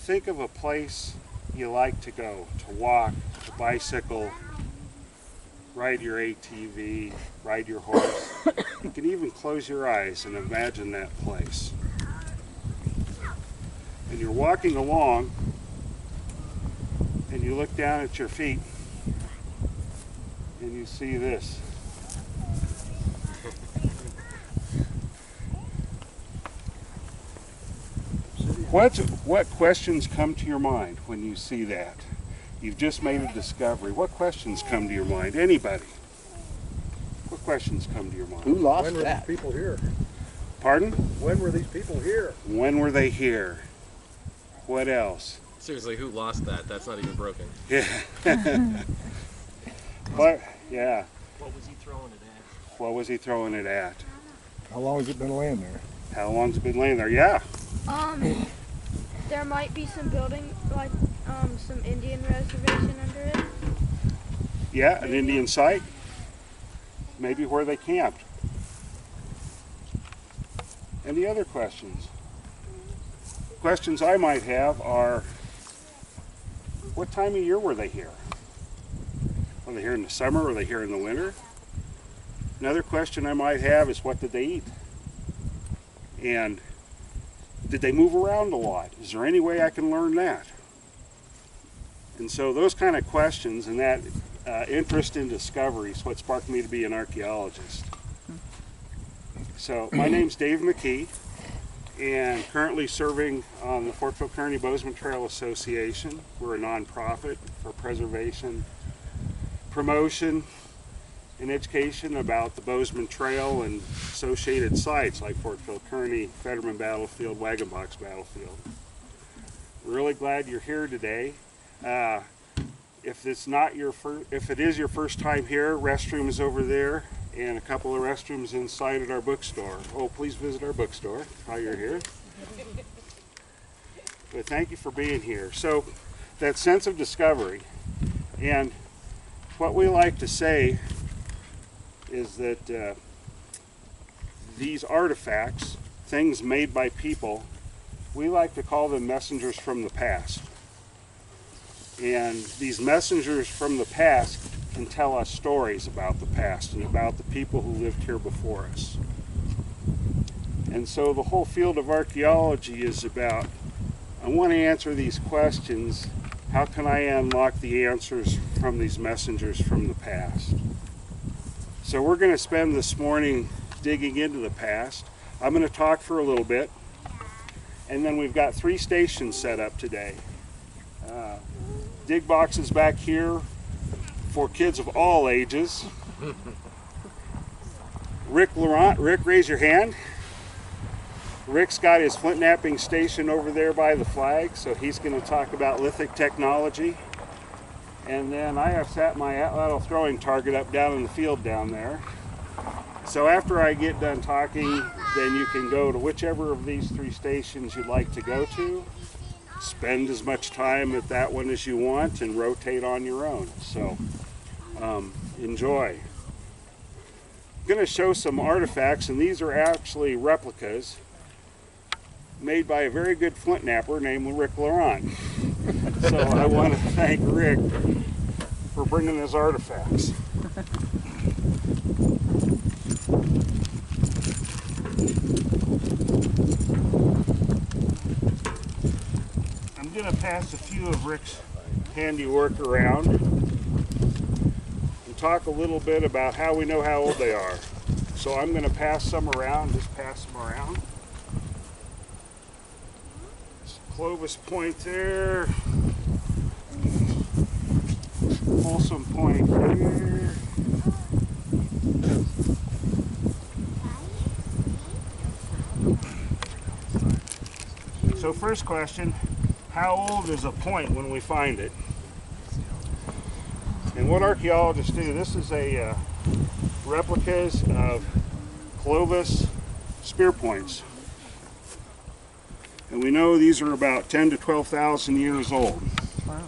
think of a place you like to go, to walk, to bicycle, ride your ATV, ride your horse. You can even close your eyes and imagine that place. And you're walking along and you look down at your feet and you see this. What questions come to your mind when you see that? You've just made a discovery. What questions come to your mind? Anybody? What questions come to your mind? Who lost When were that? these people here? Pardon? When were these people here? When were they here? What else? Seriously, who lost that? That's not even broken. Yeah. But, yeah. What was he throwing it at? What was he throwing it at? How long has it been laying there? How long's it been laying there? Yeah. There might be some building, like some Indian reservation under it. Yeah, an Indian site. Maybe where they camped. Any other questions? Questions I might have are, what time of year were they here? Were they here in the summer? Were they here in the winter? Another question I might have is, what did they eat? And did they move around a lot? Is there any way I can learn that? And so those kind of questions and that interest in discovery is what sparked me to be an archaeologist. So my name's Dave McKee, and currently serving on the Fortville-Kearney Bozeman Trail Association. We're a nonprofit for preservation, promotion, and education about the Bozeman Trail and associated sites like Fortville-Kearney, Fetterman Battlefield, Wagon Box Battlefield. Really glad you're here today. If it is your first time here, restrooms over there and a couple of restrooms inside at our bookstore. Oh, please visit our bookstore while you're here. But thank you for being here. So that sense of discovery, and what we like to say is that these artifacts, things made by people, we like to call them messengers from the past. And these messengers from the past can tell us stories about the past and about the people who lived here before us. And so the whole field of archaeology is about, I want to answer these questions. How can I unlock the answers from these messengers from the past? So we're going to spend this morning digging into the past. I'm going to talk for a little bit, and then we've got 3 stations set up today. Dig boxes back here for kids of all ages. Rick Laurent, Rick, raise your hand. Rick's got his flint knapping station over there by the flag, so he's going to talk about lithic technology. And then I have set my little throwing target up down in the field down there. So after I get done talking, then you can go to whichever of these 3 stations you'd like to go to. Spend as much time at that one as you want and rotate on your own. So enjoy. I'm going to show some artifacts, and these are actually replicas made by a very good flint knapper named Rick Laurent. So I want to thank Rick for bringing his artifacts. I'm going to pass a few of Rick's handiwork around and talk a little bit about how we know how old they are. So I'm going to pass some around, just pass them around. Clovis Point there. Folsom Point here. So first question, how old is a point when we find it? And what archaeologists do, this is a replicas of Clovis spear points. And we know these are about 10 to 12,000 years old. Wow.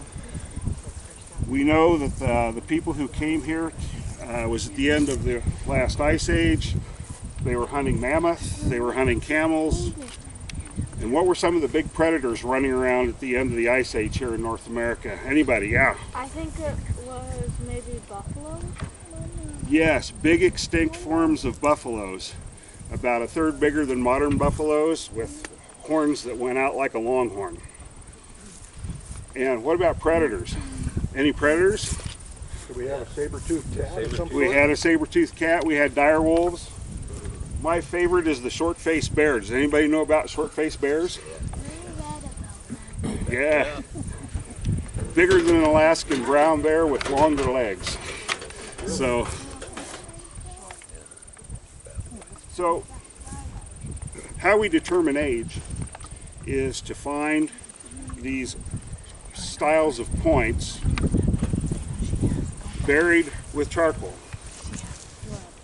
We know that the people who came here was at the end of the last ice age. They were hunting mammoth, they were hunting camels, And what were some of the big predators running around at the end of the Ice Age here in North America? Anybody? Yeah. I think it was maybe buffalo. Yes, big extinct forms of buffaloes. About a third bigger than modern buffaloes with horns that went out like a longhorn. And what about predators? Any predators? Do we have a saber-toothed cat or something? We had a saber-toothed cat, we had dire wolves. My favorite is the short-faced bear. Does anybody know about short-faced bears? Yeah. Bigger than an Alaskan brown bear with longer legs. So how we determine age is to find these styles of points buried with charcoal.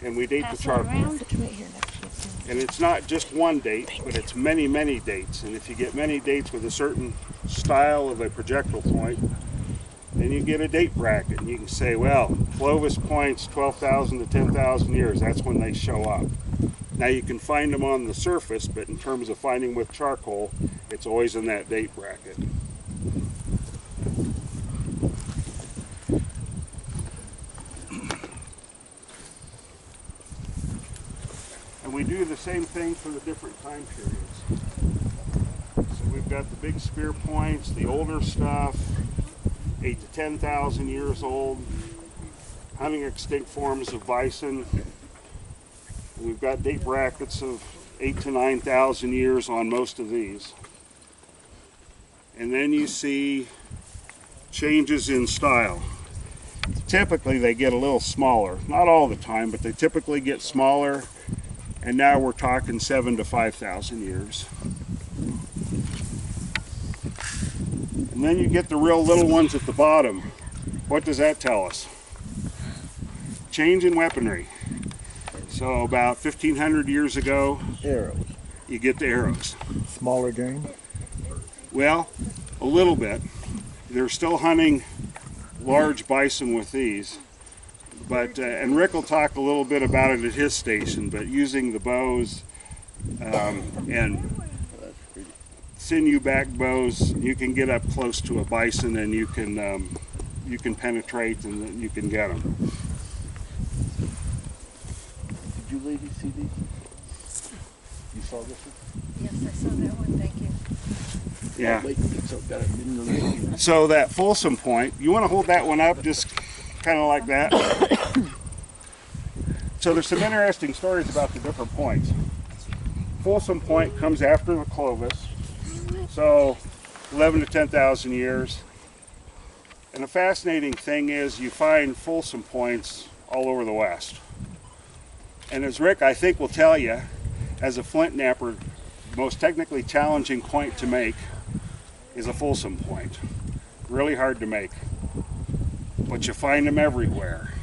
And we date the charcoal. And it's not just one date, but it's many, many dates. And if you get many dates with a certain style of a projectile point, then you get a date bracket. And you can say, well, Clovis points 12,000 to 10,000 years. That's when they show up. Now you can find them on the surface, but in terms of finding with charcoal, it's always in that date bracket. And we do the same thing for the different time periods. So we've got the big spear points, the older stuff, 8 to 10,000 years old, hunting extinct forms of bison. We've got date brackets of 8 to 9,000 years on most of these. And then you see changes in style. Typically they get a little smaller, not all the time, but they typically get smaller. And now we're talking 7 to 5,000 years. And then you get the real little ones at the bottom. What does that tell us? Change in weaponry. So about 1,500 years ago, Arrows. you get the arrows. Smaller game? Well, a little bit. They're still hunting large bison with these. But, and Rick will talk a little bit about it at his station, but using the bows and sinew back bows, you can get up close to a bison and you can penetrate and you can get them. Did you ladies see these? You saw this one? Yes, I saw that one, thank you. Yeah. So that Folsom point, you want to hold that one up just kind of like that? So there's some interesting stories about the different points. Folsom Point comes after the Clovis, so 11 to 10,000 years. And the fascinating thing is you find Folsom points all over the West. And as Rick, I think, will tell you, as a flint knapper, the most technically challenging point to make is a Folsom point. Really hard to make. But you find them everywhere,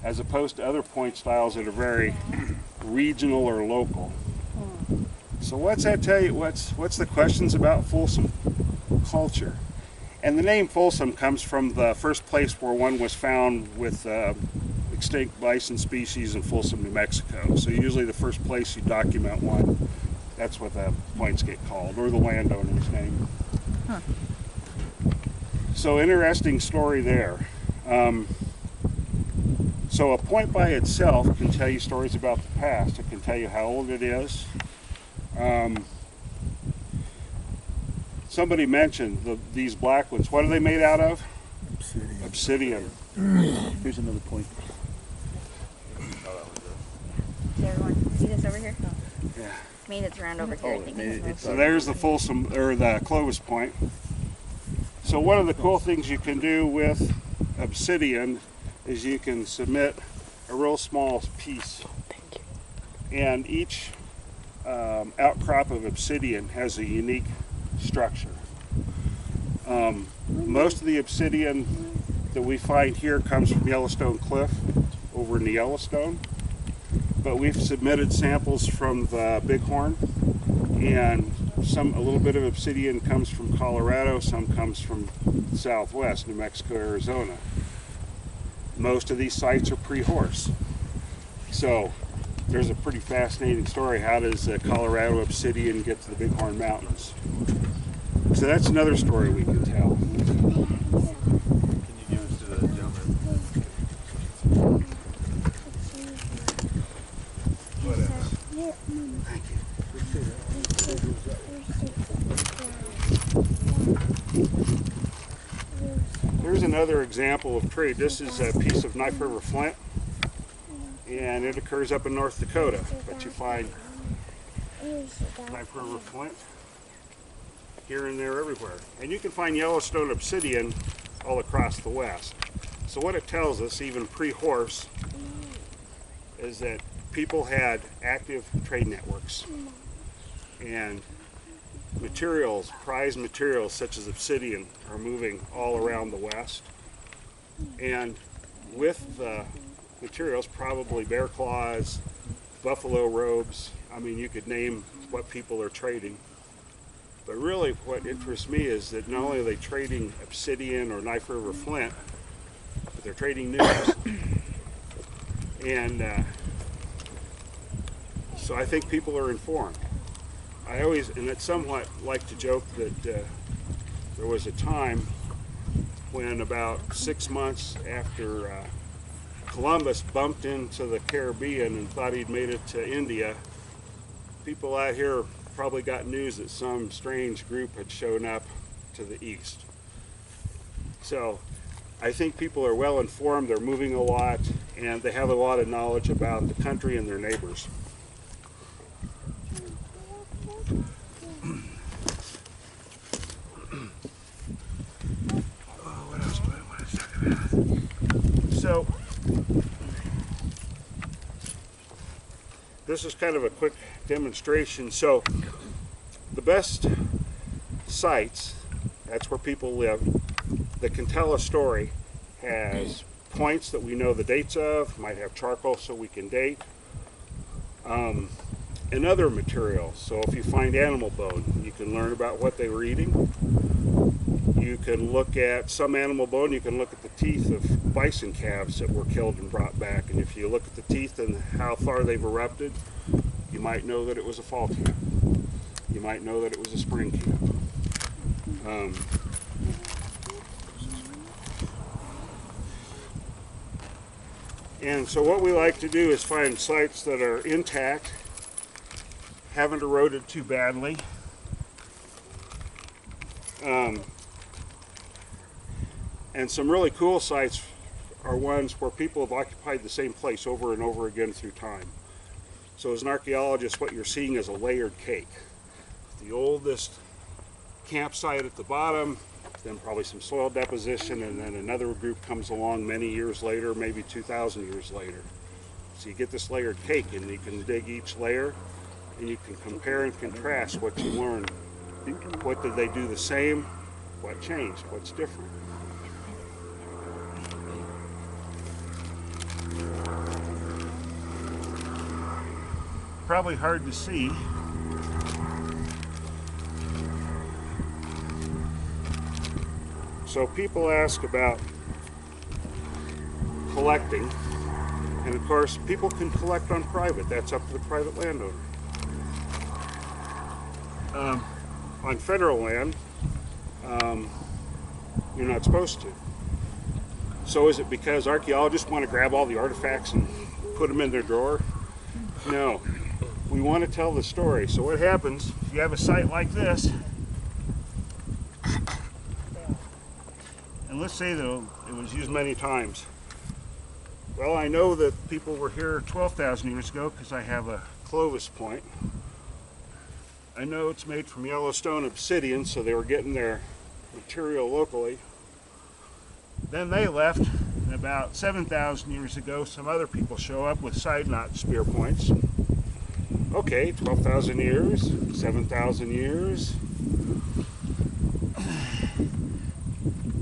as opposed to other point styles that are very regional or local. So what's that tell you? What's the questions about Folsom culture? And the name Folsom comes from the first place where one was found with extinct bison species in Folsom, New Mexico. So usually the first place you document one, that's what the points get called, or the landowner's name. Huh. So interesting story there. So a point by itself can tell you stories about the past. It can tell you how old it is. Somebody mentioned these black ones. What are they made out of? Obsidian. Obsidian. Here's another point. See everyone, see this over here? Yeah. Maybe it's around over here, I think. So there's the Folsom, or the Clovis point. So one of the cool things you can do with obsidian is you can submit a real small piece. And each outcrop of obsidian has a unique structure. Most of the obsidian that we find here comes from Yellowstone Cliff over in the Yellowstone, but we've submitted samples from the Bighorn, and a little bit of obsidian comes from Colorado, some comes from Southwest, New Mexico, Arizona. Most of these sites are pre-horse. So there's a pretty fascinating story. How does Colorado obsidian get to the Bighorn Mountains? So that's another story we can tell. Can you give us to the gentleman? What else? Thank you. Here's another example of trade. This is a piece of Knife River flint, and it occurs up in North Dakota, but you find Knife River flint here and there everywhere. And you can find Yellowstone obsidian all across the West. So what it tells us, even pre-horse, is that people had active trade networks. And materials, prized materials such as obsidian, are moving all around the West. And with the materials, probably bear claws, buffalo robes, I mean, you could name what people are trading. But really what interests me is that not only are they trading obsidian or Knife River flint, but they're trading news. And so I think people are informed. I always, and it's somewhat like to joke that there was a time when about 6 months after Columbus bumped into the Caribbean and thought he'd made it to India, people out here probably got news that some strange group had shown up to the east. So I think people are well informed, they're moving a lot, and they have a lot of knowledge about the country and their neighbors. What else do I want to talk about? So this is kind of a quick demonstration. So the best sites, that's where people live, that can tell a story, has points that we know the dates of, might have charcoal so we can date, and other materials. So if you find animal bone, you can learn about what they were eating. You can look at some animal bone, you can look at the teeth of bison calves that were killed and brought back, and if you look at the teeth and how far they've erupted, you might know that it was a fall camp. You might know that it was a spring camp. And so what we like to do is find sites that are intact, haven't eroded too badly. And some really cool sites are ones where people have occupied the same place over and over again through time. So as an archaeologist, what you're seeing is a layered cake. The oldest campsite at the bottom, then probably some soil deposition, and then another group comes along many years later, maybe 2,000 years later. So you get this layered cake, and you can dig each layer, and you can compare and contrast what you learned. What did they do the same? What changed? What's different? Probably hard to see. So people ask about collecting, and of course people can collect on private. That's up to the private landowner. On federal land, you're not supposed to. So is it because archaeologists want to grab all the artifacts and put them in their drawer? No. We want to tell the story. So what happens if you have a site like this, and let's say that it was used many times. Well, I know that people were here 12,000 years ago because I have a Clovis point. I know it's made from Yellowstone obsidian, so they were getting their material locally. Then they left, and about 7,000 years ago, some other people show up with side knot spear points. Okay, 12,000 years, 7,000 years,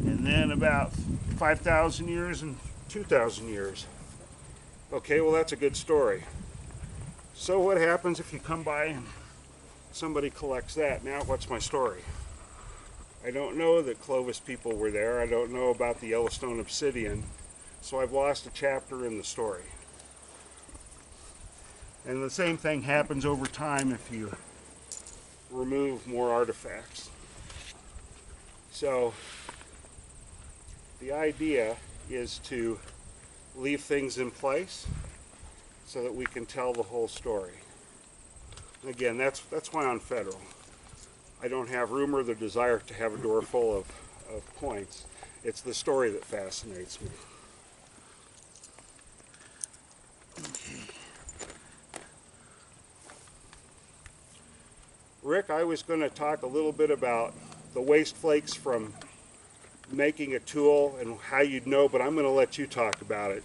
and then about 5,000 years and 2,000 years. Okay, well that's a good story. So what happens if you come by and somebody collects that? Now what's my story? I don't know that Clovis people were there. I don't know about the Yellowstone obsidian. So I've lost a chapter in the story. And the same thing happens over time if you remove more artifacts. So the idea is to leave things in place so that we can tell the whole story. And again, that's why on Federal I don't have room or the desire to have a door full of points. It's the story that fascinates me. Rick, I was going to talk a little bit about the waste flakes from making a tool and how you'd know, but I'm going to let you talk about it.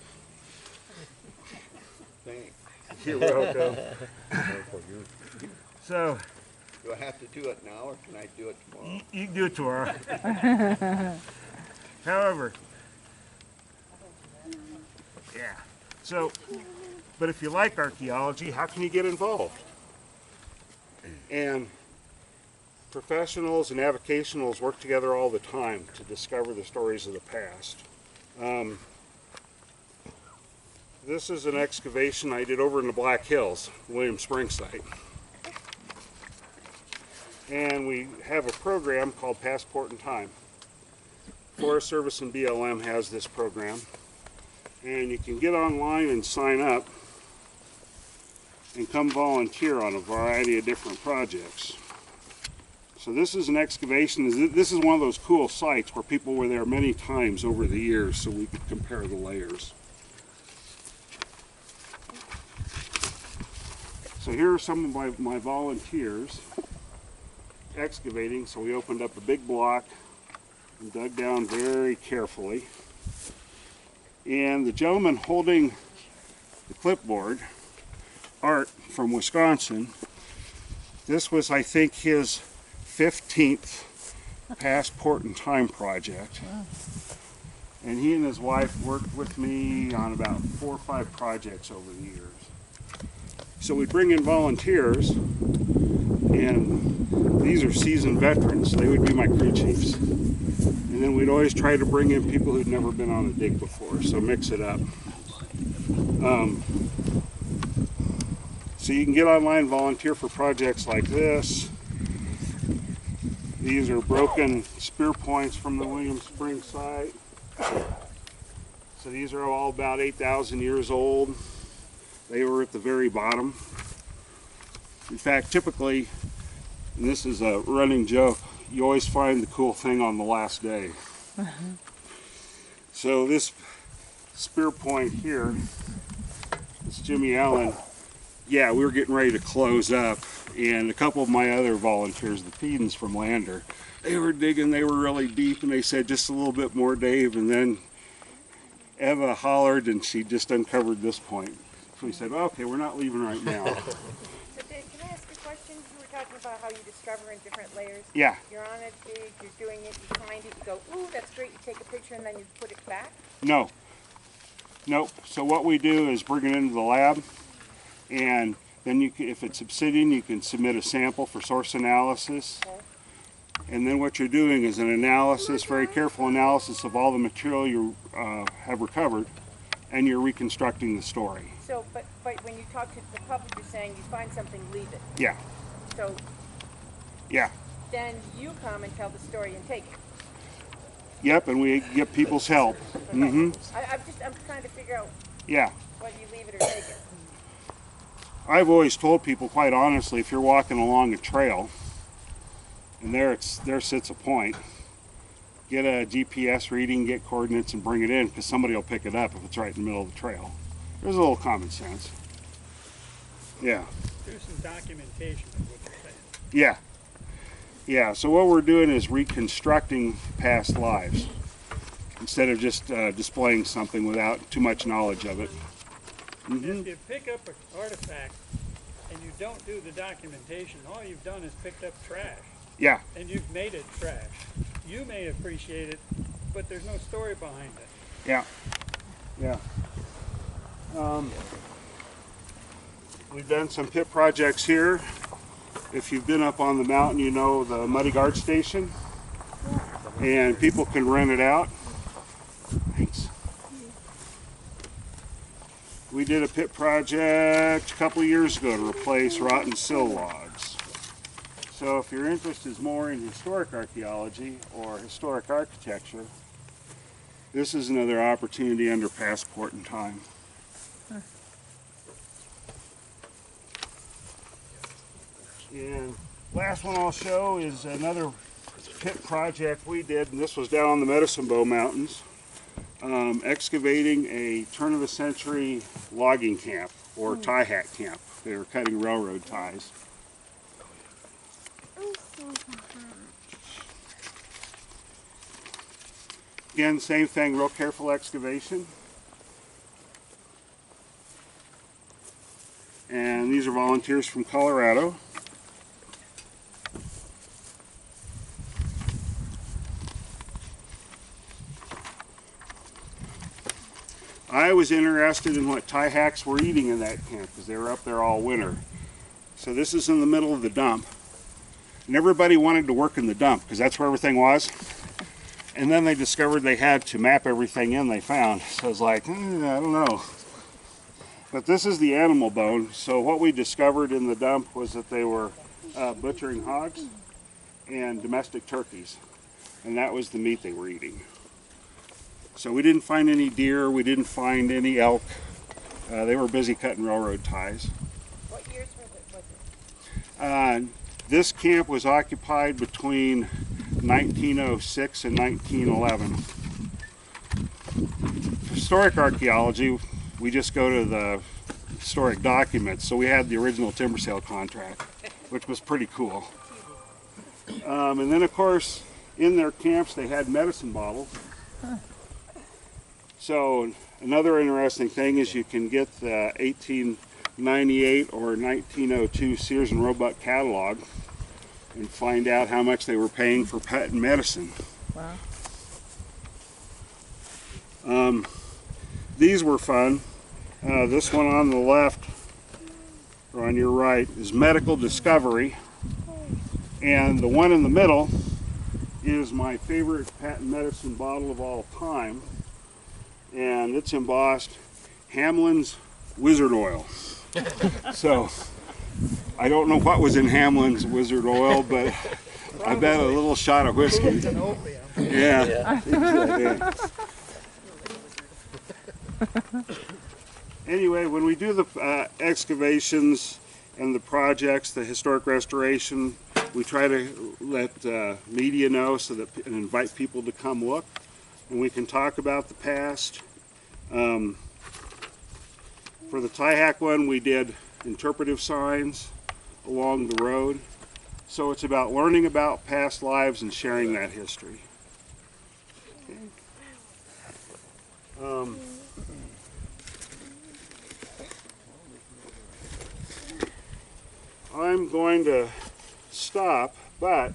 Thanks. You're welcome. So, Do I have to do it now or can I do it tomorrow? you can do it tomorrow. However, yeah. So, but if you like archaeology, how can you get involved? And professionals and avocationals work together all the time to discover the stories of the past. This is an excavation I did over in the Black Hills, William Spring site. And we have a program called Passport in Time. Forest Service and BLM has this program. And you can get online and sign up and come volunteer on a variety of different projects. So this is an excavation. This is one of those cool sites where people were there many times over the years so we could compare the layers. So here are some of my volunteers excavating. So we opened up a big block and dug down very carefully. And the gentleman holding the clipboard, Art from Wisconsin, this was, I think, his 15th Passport in Time project. Wow. And he and his wife worked with me on about 4 or 5 projects over the years. So we bring in volunteers, and these are seasoned veterans. They would be my crew chiefs. And then we'd always try to bring in people who'd never been on a dig before, so mix it up. So you can get online and volunteer for projects like this. These are broken spear points from the William Spring site. So these are all about 8,000 years old. They were at the very bottom. In fact, typically, and this is a running joke, you always find the cool thing on the last day. So this spear point here, this Jimmy Allen, yeah, we were getting ready to close up, and a couple of my other volunteers, the Pedens from Lander, they were digging, they were really deep, and they said, just a little bit more, Dave, and then Eva hollered, and she just uncovered this point. So we said, okay, we're not leaving right now. So Dave, can I ask a question? You were talking about how you discover in different layers. Yeah. You're on a dig, you're doing it, you find it, you go, ooh, that's great, you take a picture and then you put it back? No. Nope. So what we do is bring it into the lab, and then you can, if it's obsidian, you can submit a sample for source analysis. Okay. And then what you're doing is an analysis, very careful analysis of all the material you have recovered, and you're reconstructing the story. So, but when you talk to the public, you're saying you find something, leave it. Yeah. So, yeah. Then you come and tell the story and take it. Yep, and we get people's help. Okay. I'm trying to figure out. Yeah. Whether you leave it or take it. I've always told people, quite honestly, if you're walking along a trail and there sits a point, get a GPS reading, get coordinates, and bring it in, because somebody will pick it up if it's right in the middle of the trail. There's a little common sense. Yeah. Do some documentation of what you're saying. Yeah. Yeah, so what we're doing is reconstructing past lives instead of just displaying something without too much knowledge of it. If you pick up an artifact and you don't do the documentation, all you've done is picked up trash. Yeah. And you've made it trash. You may appreciate it, but there's no story behind it. Yeah. Yeah. We've done some pit projects here. If you've been up on the mountain, you know the Muddy Guard Station, and people can rent it out. Thanks. We did a pit project a couple of years ago to replace rotten sill logs. So if your interest is more in historic archaeology or historic architecture, this is another opportunity under Passport in Time. And last one I'll show is another pit project we did, and this was down on the Medicine Bow Mountains, excavating a turn-of-the-century logging camp, or tie hack camp. They were cutting railroad ties. Again, same thing, real careful excavation. And these are volunteers from Colorado. I was interested in what tie hacks were eating in that camp because they were up there all winter. So this is in the middle of the dump. And everybody wanted to work in the dump because that's where everything was. And then they discovered they had to map everything in they found. So I was like, I don't know. But this is the animal bone. So what we discovered in the dump was that they were butchering hogs and domestic turkeys. And that was the meat they were eating. So we didn't find any deer, we didn't find any elk. They were busy cutting railroad ties. What years was it? This camp was occupied between 1906 and 1911. For historic archaeology, we just go to the historic documents. So we had the original timber sale contract, which was pretty cool. And then of course, in their camps they had medicine bottles. So another interesting thing is you can get the 1898 or 1902 Sears and Roebuck catalog and find out how much they were paying for patent medicine. Wow. These were fun. This one on the left, or on your right, is medical discovery. And the one in the middle is my favorite patent medicine bottle of all time. And it's embossed Hamlin's Wizard Oil. So I don't know what was in Hamlin's Wizard Oil, but I bet a little shot of whiskey. Yeah. Anyway, when we do the excavations and the projects, the historic restoration, we try to let media know so that and invite people to come look. And we can talk about the past. For the tie hack one, we did interpretive signs along the road. So it's about learning about past lives and sharing that history. Okay. I'm going to stop, but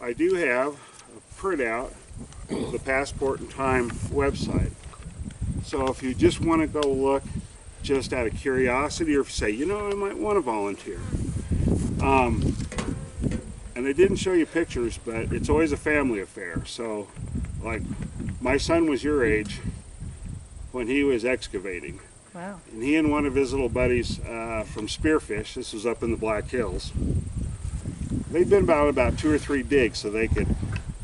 I do have a printout of the Passport in Time website. So if you just want to go look just out of curiosity, or if you say, you know, I might want to volunteer. And I didn't show you pictures, but it's always a family affair. So, like, my son was your age when he was excavating. Wow. And he and one of his little buddies from Spearfish, this was up in the Black Hills, they'd been about 2 or 3 digs so they could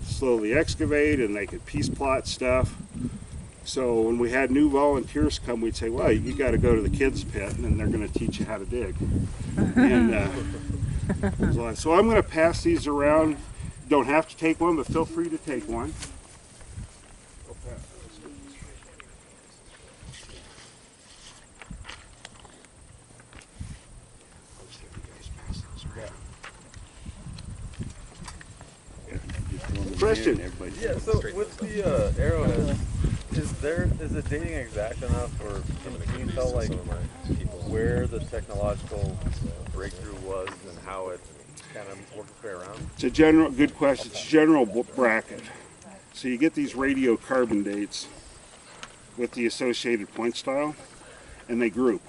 slowly excavate and they could piece plot stuff. So when we had new volunteers come, we'd say, well, you got to go to the kids' pit and they're going to teach you how to dig. And so I'm going to pass these around. You don't have to take one, but feel free to take one. Question? Yeah, so with the arrowhead, is it dating exact enough, or can you tell like where the technological breakthrough was and how it kind of worked its way around? It's a good question. It's a general bracket. So you get these radiocarbon dates with the associated point style, and they group.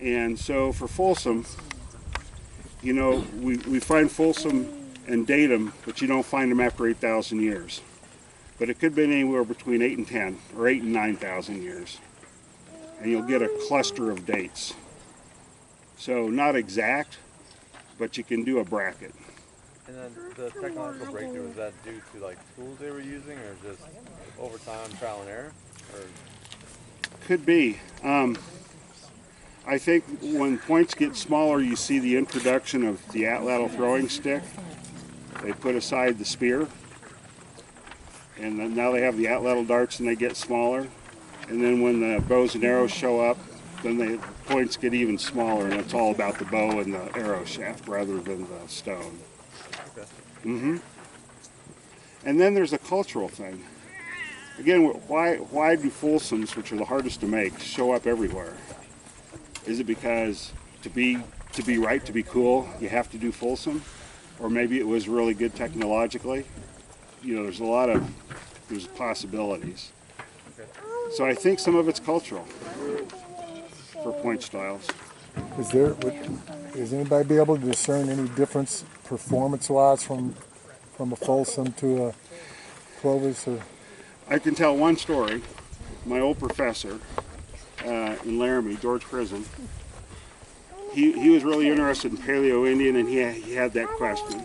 And so for Folsom, you know, we find Folsom and date them, but you don't find them after 8,000 years. but it could have been anywhere between 8 and 10, or 8 and 9,000 years. And you'll get a cluster of dates. So not exact, but you can do a bracket. And then the technological breakthrough, was that due to like tools they were using, or just over time, trial and error? Or? Could be. I think when points get smaller, you see the introduction of the atlatl throwing stick. They put aside the spear, and then now they have the atlatl darts and they get smaller. And then when the bows and arrows show up, then the points get even smaller, and it's all about the bow and the arrow shaft rather than the stone. And then there's a cultural thing. Again, why do fulsomes, which are the hardest to make, show up everywhere? Is it because to be right, to be cool, you have to do fulsome? Or maybe it was really good technologically? You know, there's possibilities. So I think some of it's cultural for point styles. Is anybody be able to discern any difference performance-wise from a fulsome to a Clovis? Or? I can tell one story. My old professor in Laramie, George Prison, he was really interested in Paleo-Indian, and he had that question.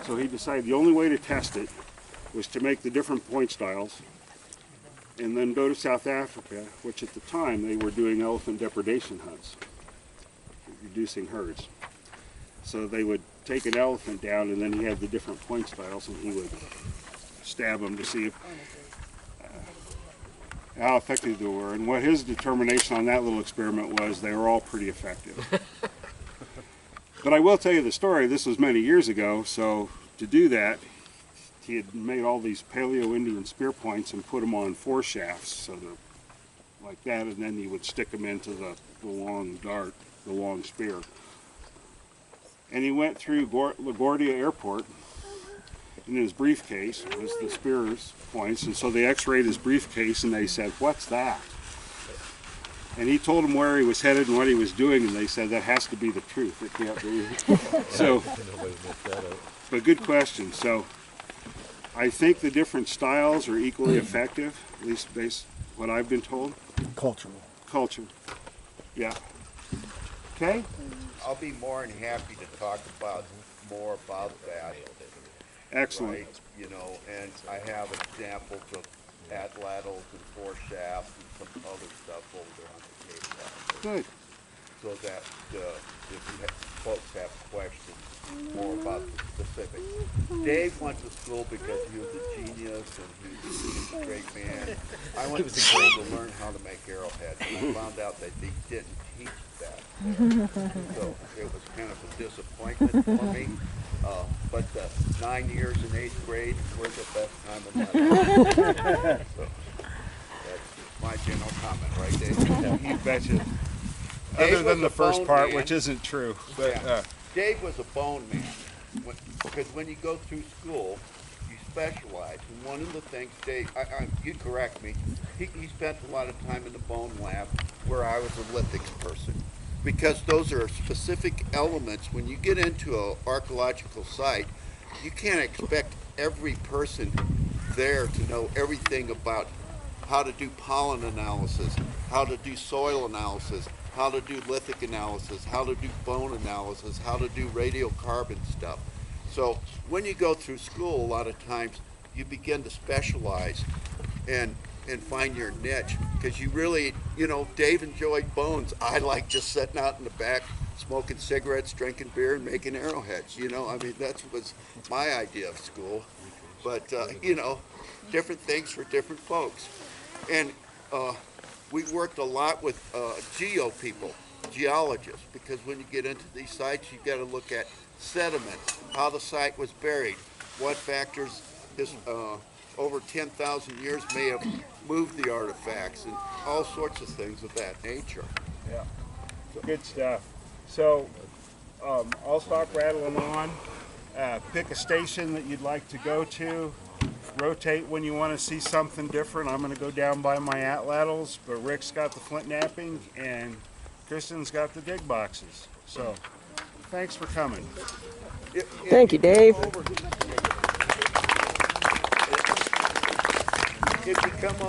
So he decided the only way to test it was to make the different point styles and then go to South Africa, which at the time they were doing elephant depredation hunts, reducing herds. So they would take an elephant down, and then he had the different point styles, and he would stab them to see if, how effective they were. And what his determination on that little experiment was, they were all pretty effective. But I will tell you the story. This was many years ago, so to do that, he had made all these Paleo-Indian spear points and put them on 4 shafts, so they're like that, and then he would stick them into the long dart, the long spear. And he went through LaGuardia Airport, and in his briefcase was the spear's points, and so they x-rayed his briefcase, and they said, "What's that?" And he told them where he was headed and what he was doing, and they said, "That has to be the truth. It can't be." So, but good question. So I think the different styles are equally effective, at least based on what I've been told. Cultural. Culture. Yeah. Okay? I'll be more than happy to talk more about that. Excellent. Right? You know, and I have examples of atlatls and 4 shafts and some other stuff over there on the case file. Good. So that if folks have questions more about the specifics. Dave went to school because he was a genius and he was a great man. I went to school to learn how to make arrowheads, and I found out that they didn't teach that. So it was kind of a disappointment for me. But the 9 years in 8th grade were the best time of my life. So that's my general comment right there. You betcha. Other than the first part, which isn't true. But, Dave was a bone man, because when you go through school, you specialize. And one of the things, Dave, you correct me, he spent a lot of time in the bone lab where I was a lithics person. Because those are specific elements. When you get into an archaeological site, you can't expect every person there to know everything about how to do pollen analysis, how to do soil analysis, how to do lithic analysis, how to do bone analysis, how to do radiocarbon stuff. So when you go through school, a lot of times you begin to specialize and find your niche, because you really, you know, Dave enjoyed bones. I like just sitting out in the back, smoking cigarettes, drinking beer, and making arrowheads. You know, I mean, that was my idea of school. But, you know, different things for different folks. And we worked a lot with geo people, geologists, because when you get into these sites, you've got to look at sediment, how the site was buried, what factors over 10,000 years may have moved the artifacts, and all sorts of things of that nature. yeah. Good stuff. So I'll stop rattling on. Pick a station that you'd like to go to. Rotate when you want to see something different. I'm going to go down by my atlatls, but Rick's got the flint knapping and Kristen's got the dig boxes. So thanks for coming. Thank you, Dave. If you come over